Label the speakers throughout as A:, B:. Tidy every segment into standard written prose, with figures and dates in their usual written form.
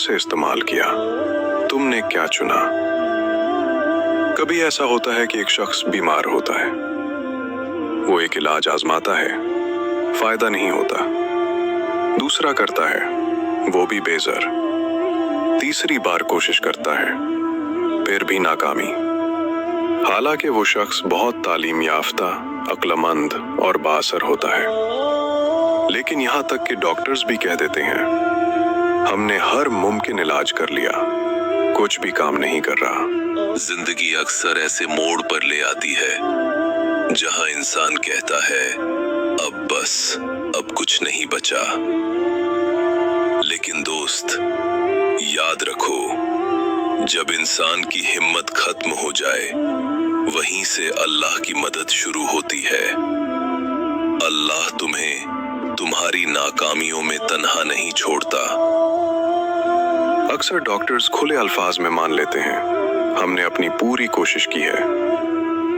A: से इस्तेमाल किया। तुमने क्या चुना? कभी ऐसा होता है कि एक शख्स बीमार होता है, वो एक इलाज आजमाता है, फायदा नहीं होता, दूसरा करता है, वो भी बेज़र, तीसरी बार कोशिश करता है, फिर भी नाकामी। हालांकि वो शख्स बहुत तालीम याफ्ता, अक्लमंद और बाअसर होता है, लेकिन यहाँ तक कि डॉक्टर्स भी कह देते हैं हमने हर मुमकिन इलाज कर लिया, कुछ भी काम नहीं कर रहा।
B: जिंदगी अक्सर ऐसे मोड़ पर ले आती है जहां इंसान कहता है अब बस, अब कुछ नहीं बचा। लेकिन दोस्त, याद रखो, जब इंसान की हिम्मत खत्म हो जाए, वहीं से अल्लाह की मदद शुरू होती है। अल्लाह तुम्हें तुम्हारी नाकामियों में तन्हा नहीं छोड़ता।
A: अक्सर डॉक्टर्स खुले अल्फाज में मान लेते हैं हमने अपनी पूरी कोशिश की है,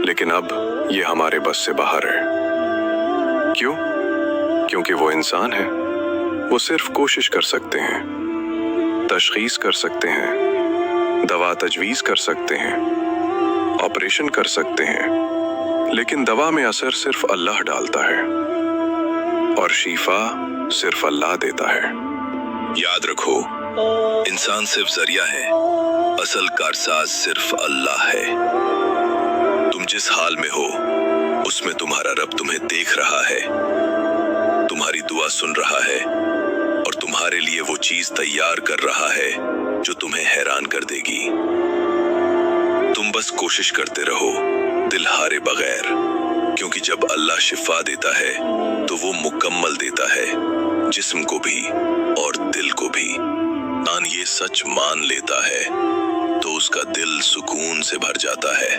A: लेकिन अब ये हमारे बस से बाहर है। क्यों? क्योंकि वो इंसान है, वो सिर्फ कोशिश कर सकते हैं, तशखीस कर सकते हैं, दवा तजवीज कर सकते हैं, ऑपरेशन कर सकते हैं, लेकिन दवा में असर सिर्फ अल्लाह डालता है और शिफा सिर्फ अल्लाह देता है।
B: याद रखो, इंसान सिर्फ जरिया है, असल कारसाज सिर्फ अल्लाह है। तुम जिस हाल में हो, उसमें तुम्हारा रब तुम्हें देख रहा है, तुम्हारी दुआ सुन रहा है और तुम्हारे लिए वो चीज तैयार कर रहा है जो तुम्हें हैरान कर देगी। तुम बस कोशिश करते रहो, दिल हारे बगैर, क्योंकि जब अल्लाह शिफा देता है तो वो मुकम्मल देता है, जिस्म को भी और दिल को भी। इंसान ये सच मान लेता है तो उसका दिल सुकून से भर जाता है।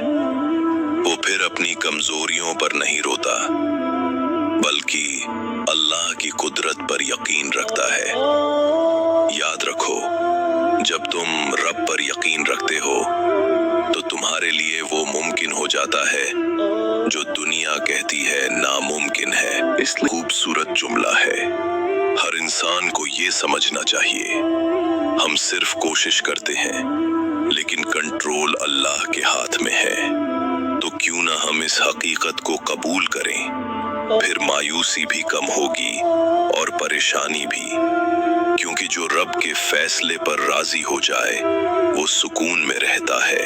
B: वो फिर अपनी कमजोरियों पर नहीं रोता, बल्कि अल्लाह की कुदरत पर यकीन रखता है। याद रखो, जब तुम रब पर यकीन रखते हो तो तुम्हारे लिए वो मुमकिन हो जाता है जो दुनिया कहती है नामुमकिन है। इसलिए खूबसूरत जुमला है, हर इंसान को ये समझना चाहिए, हम सिर्फ कोशिश करते हैं, लेकिन कंट्रोल अल्लाह के हाथ में है। तो क्यों ना हम इस हकीकत को कबूल करें, फिर मायूसी भी कम होगी और परेशानी भी, क्योंकि जो रब के फैसले पर राजी हो जाए वो सुकून में रहता है।